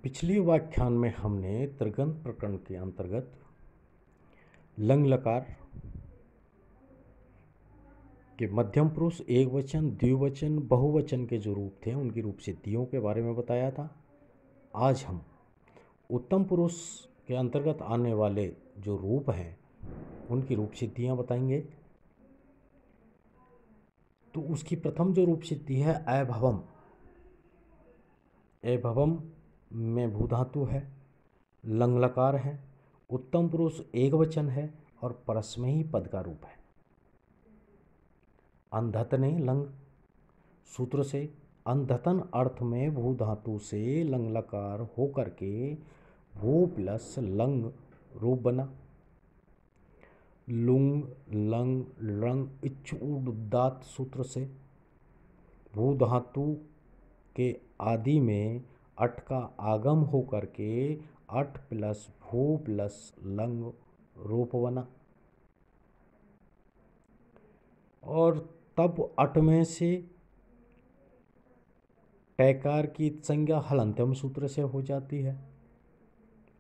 पिछले व्याख्यान में हमने त्रिगंत प्रकरण के अंतर्गत लंग लकार के मध्यम पुरुष, एक वचन, द्विवचन, बहुवचन के जो रूप थे उनकी रूप सिद्धियों के बारे में बताया था। आज हम उत्तम पुरुष के अंतर्गत आने वाले जो रूप हैं उनकी रूप सिद्धियाँ बताएंगे। तो उसकी प्रथम जो रूप सिद्धि है अभवम। अभवम में भू धातु है, लंग लकार है, उत्तम पुरुष एक वचन है और परस्मैही पद का रूप है। अंधतने लंग सूत्र से अंधतन अर्थ में भू धातु से लंग लकार होकर के भू प्लस लंग रूप बना। लुंग लंग लंग इच्छुदात सूत्र से भू धातु के आदि में अट का आगम होकर के अट प्लस भू प्लस लंग रूप बना। और तब अट में से टैकार की संज्ञा हलंत्यम सूत्र से हो जाती है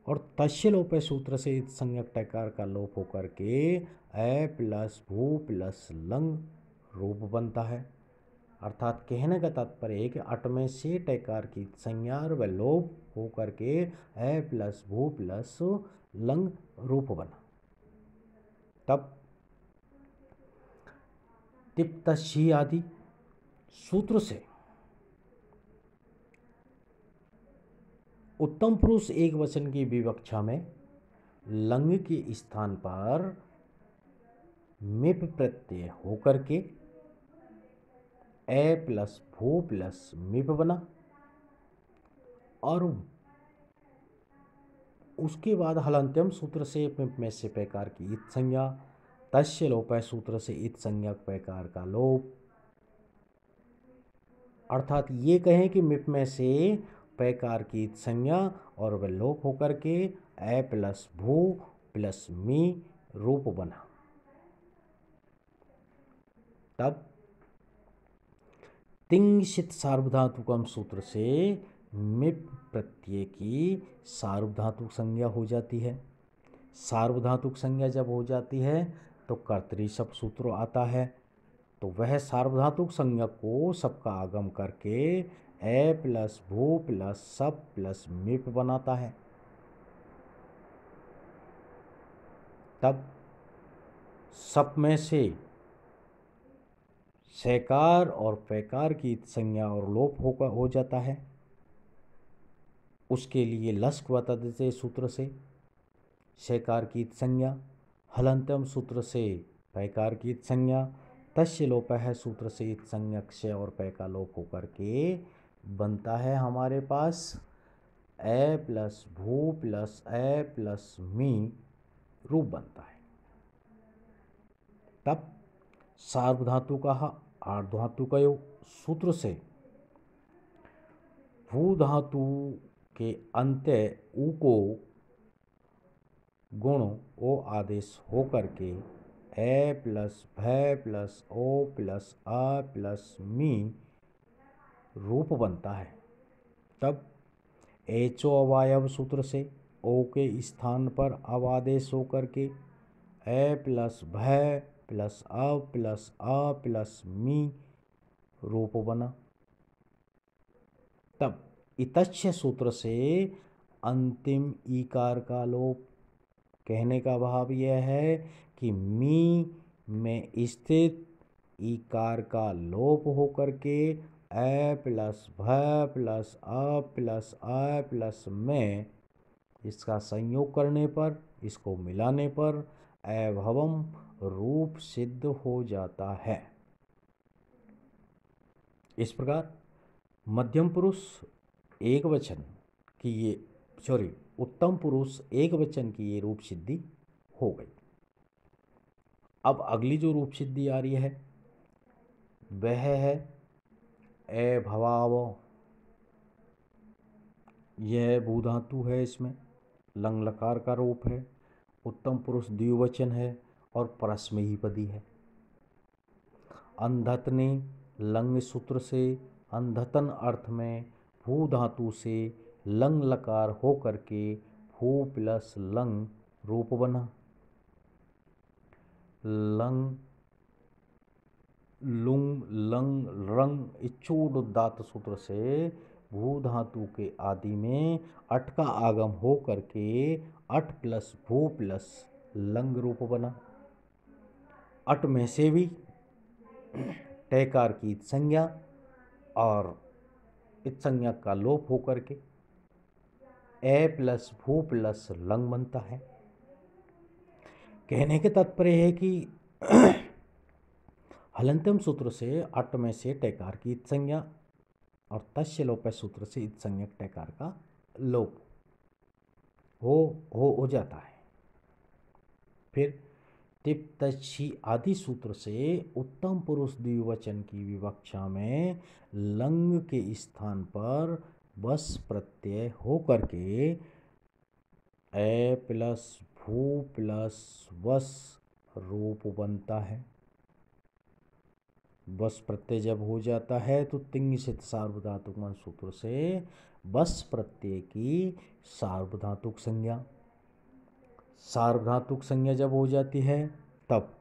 और तस्य लोप सूत्र से इत संज्ञक टैकार का लोप होकर के ए प्लस भू प्लस लंग रूप बनता है। अर्थात कहने का तात्पर्य है कि अट में से टैकार की संज्ञा व लोप होकर के ए प्लस भू प्लस लंग रूप बना। तब तिप्तशी आदि सूत्र से उत्तम पुरुष एक वचन की विवक्षा में लंग के स्थान पर मिप प्रत्यय होकर के ए प्लस भू प्लस मिप बना और उसके बाद हलंत्यम सूत्र से मिप में से पैकार की इत संज्ञा, तस्य लोप सूत्र से इत संज्ञक पैकार का लोप। अर्थात ये कहें कि मिप में से पैकार की इत संज्ञा और वह लोप होकर के ए प्लस भू प्लस मी रूप बना। तब तिंगशित सार्वधातुकम सूत्र से मिप प्रत्यय की सार्वधातुक संज्ञा हो जाती है। सार्वधातुक संज्ञा जब हो जाती है तो कर्तरी शब्द सूत्र आता है, तो वह सार्वधातुक संज्ञा को सबका आगम करके ए प्लस भू प्लस सब प्लस मिप बनाता है। तब सब में से सैकार और पैकार की संज्ञा और लोप हो जाता है। उसके लिए लस्क वतदते सूत्र से सैकार की संज्ञा, हलंत्यम सूत्र से पैकार की संज्ञा, तस्य लोप है सूत्र से इत संज्ञक से और पै का लोप होकर के बनता है हमारे पास ए प्लस भू प्लस ए प्लस मी रूप बनता है। तब सार्वधातु का आर्धधातु का सूत्र से भू धातु के अंत्य उ को गुण ओ आदेश होकर के ए प्लस भय प्लस ओ प्लस आ प्लस मी रूप बनता है। तब एचो अवायव सूत्र से ओ के स्थान पर अवादेश होकर के ए प्लस भय प्लस आ प्लस मी रूप बना। तब इतच्छ सूत्र से अंतिम ईकार का लोप। कहने का भाव यह है कि मी में स्थित ईकार का लोप होकर के ए प्लस भ प्लस आ प्लस में इसका संयोग करने पर, इसको मिलाने पर अभवम रूप सिद्ध हो जाता है। इस प्रकार मध्यम पुरुष एक वचन की ये उत्तम पुरुष एक वचन की ये रूप सिद्धि हो गई। अब अगली जो रूप सिद्धि आ रही है वह है अभवाव। यह भू धातु है, इसमें लंग लकार का रूप है, उत्तम पुरुष द्विवचन है और परस्मैही पदी है। अंधतने लंग सूत्र से अंधतन अर्थ में भू धातु से लंग लकार हो करके भू प्लस लंग रूप बना। लंग लुंग लंग रंग इच्छूड उदात्त सूत्र से भू धातु के आदि में अट का आगम हो करके अट प्लस भू प्लस लंग रूप बना। अट में से भी टैकार की इत संज्ञा और इत संज्ञा का लोप हो करके ए प्लस भू प्लस लंग बनता है। कहने के तात्पर्य है कि हलंत्यम सूत्र से अट में से टैकार की इत संज्ञा और तस्य लोप सूत्र से इत संज्ञक टैकार का लोप हो जाता है। फिर टिप तच्छी आदि सूत्र से उत्तम पुरुष द्विवचन की विवक्षा में लंग के स्थान पर बस प्रत्यय हो करके ए प्लस भू प्लस वस रूप बनता है। बस प्रत्यय जब हो जाता है तो तिंग सित सार्वधातुक सूत्र से बस प्रत्यय की सार्वधातुक संज्ञा, सार्वधातुक संज्ञा जब हो जाती है तब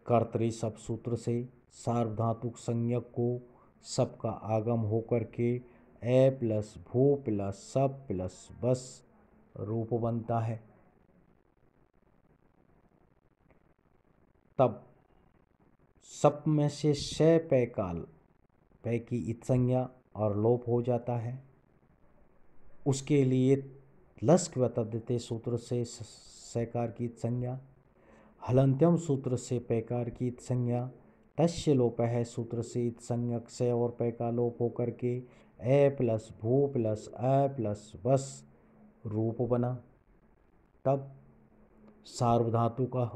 कर्तरी सब सूत्र से सार्वधातुक संज्ञक को सब का आगम हो करके ए प्लस भू प्लस सब प्लस बस रूप बनता है। तब सप में से शय पै काल पै की इत संज्ञा और लोप हो जाता है। उसके लिए लस्क वतद्यते सूत्र से सैकार की इत संज्ञा, हलंत्यम सूत्र से पैकार की इत संज्ञा, तस्य लोप है सूत्र से इत संज्ञक से और पै का लोप हो करके ए प्लस भू प्लस अ प्लस बस रूप बना। तब सार्वधातु का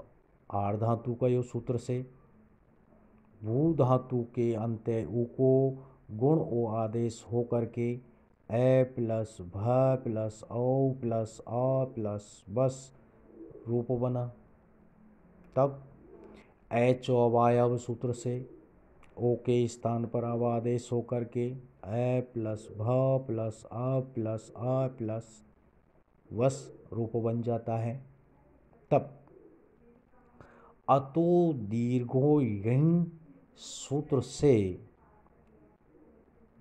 आर्ध धातु का यो सूत्र से भू धातु के अंत्य उ को गुण ओ आदेश हो करके ए प्लस भ प्लस औ प्लस अ प्लस बस रूप बना। तब एच अवायव सूत्र से ओ के स्थान पर अव आदेश हो करके ए प्लस भ प्लस अ प्लस वस रूप बन जाता है। तब अतो दीर्घो यंग सूत्र से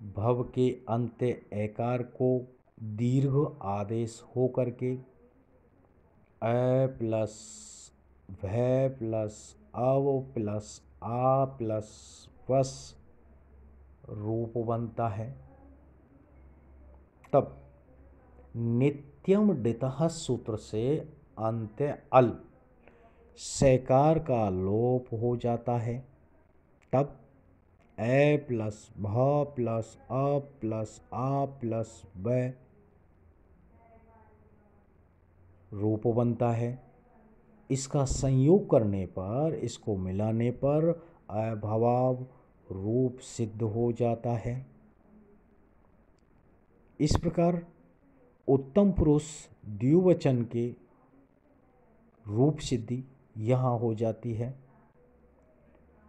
भव के अंत्य एकार को दीर्घ आदेश हो करके ए प्लस भय प्लस अव प्लस आ प्लस वस रूप बनता है। तब नित्यम डितः सूत्र से अंत्य अल सैकार का लोप हो जाता है। तब ए प्लस भ प्लस अ प्लस आ प्लस ब रूप बनता है। इसका संयोग करने पर, इसको मिलाने पर अभवाव रूप सिद्ध हो जाता है। इस प्रकार उत्तम पुरुष द्विवचन के रूप सिद्धि यहाँ हो जाती है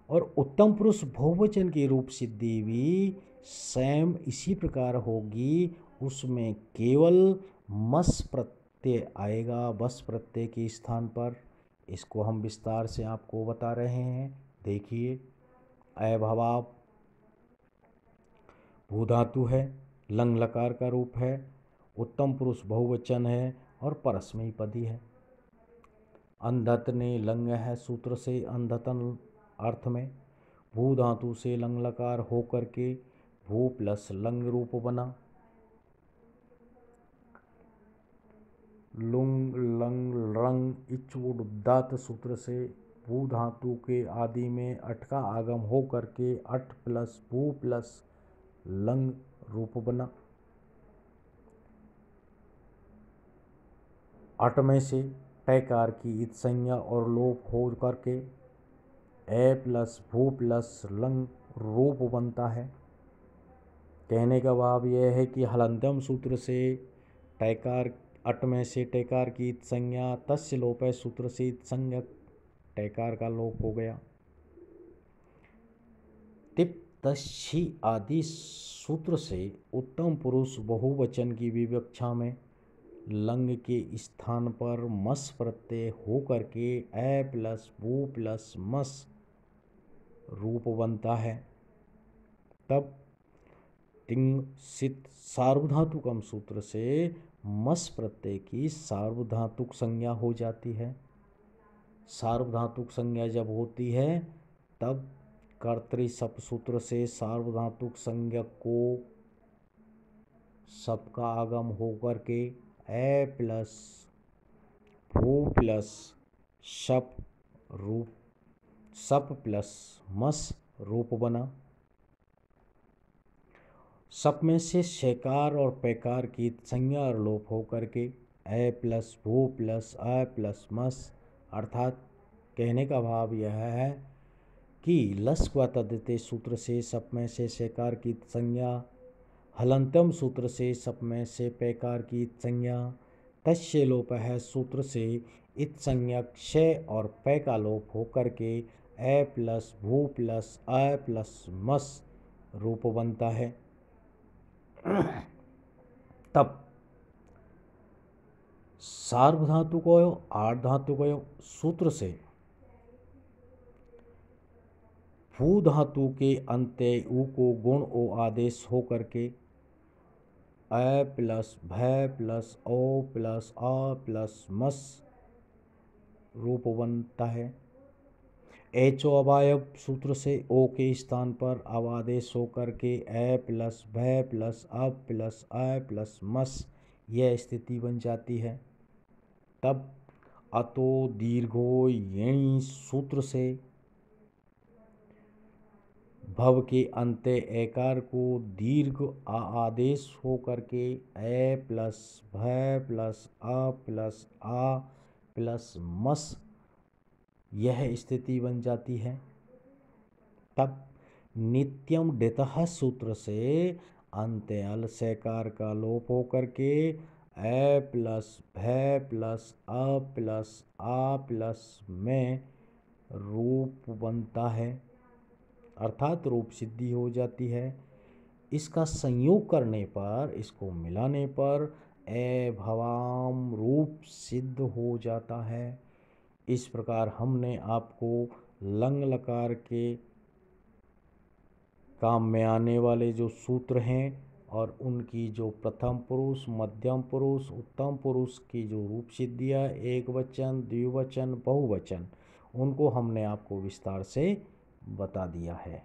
और उत्तम पुरुष बहुवचन की रूप सिद्धि भी सेम इसी प्रकार होगी। उसमें केवल मस प्रत्यय आएगा बस प्रत्यय के स्थान पर। इसको हम विस्तार से आपको बता रहे हैं। देखिए, अभवाव भू धातु है, लंग लकार का रूप है, उत्तम पुरुष बहुवचन है और परस्मयी पदी है। अंधतने लंग है सूत्र से अंधतन अर्थ में भू धातु से लंग लकार हो करके भू प्लस लंग रूप बना। लुंग लंग रंग इच्छुड उदात्त सूत्र से भू धातु के आदि में अट का आगम हो करके अट प्लस भू प्लस लंग रूप बना। अट में से पैकार की इत संज्ञा और लोप हो करके ए प्लस भू प्लस लंग रूप बनता है। कहने का भाव यह है कि हलंत्यम सूत्र से टैकार अट में से टैकार की इत संज्ञा, तस्य लोप है सूत्र से इत संज्ञक टैकार का लोप हो गया। तिप तच्छी आदि सूत्र से उत्तम पुरुष बहुवचन की विवक्षा में लंग के स्थान पर मस प्रत्यय हो करके ए प्लस वो प्लस मस रूप बनता है। तब तिंग सित सार्वधातुकम सूत्र से मस प्रत्यय की सार्वधातुक संज्ञा हो जाती है। सार्वधातुक संज्ञा जब होती है तब कर्तृ सप सूत्र से सार्वधातुक संज्ञक को सप का आगम होकर के ए प्लस भू प्लस सप रूप सप प्लस मस रूप बना। सप में से शेकार और पैकार की संज्ञा और लोप होकर के ए प्लस भू प्लस अ प्लस मस, अर्थात कहने का भाव यह है कि लस व तद्धिते सूत्र से सप में से शेकार की संज्ञा, हलंतम सूत्र से सप में से पैकार की संज्ञा, तस्य लोप है सूत्र से इत संज्ञक शय और पै का लोप होकर के ए प्लस भू प्लस अ प्लस मस रूप बनता है। तब सार्वधातुकों आर्धातुकों सूत्र से भू धातु के अंत्य उ को गुण ओ आदेश हो करके अ प्लस भय प्लस ओ प्लस आ प्लस मस रूप बनता है। एचो अवायव सूत्र से ओ के स्थान पर अवादेश होकर के ए प्लस भय प्लस अब प्लस अ प्लस मस यह स्थिति बन जाती है। तब अतो दीर्घो यणी सूत्र से भव के अंत्य एकार को दीर्घ आदेश हो करके ए प्लस भय प्लस अ प्लस आ प्लस मस यह स्थिति बन जाती है। तब नित्यम डितः सूत्र से अंत्य अल सेकार का लोप हो करके ए प्लस भय प्लस अ प्लस आ प्लस में रूप बनता है, अर्थात रूप सिद्धि हो जाती है। इसका संयोग करने पर, इसको मिलाने पर ए भवाम रूप सिद्ध हो जाता है। इस प्रकार हमने आपको लंग लकार के काम में आने वाले जो सूत्र हैं और उनकी जो प्रथम पुरुष, मध्यम पुरुष, उत्तम पुरुष की जो रूप सिद्धियाँ, एक वचन, द्विवचन, बहुवचन, उनको हमने आपको विस्तार से बता दिया है।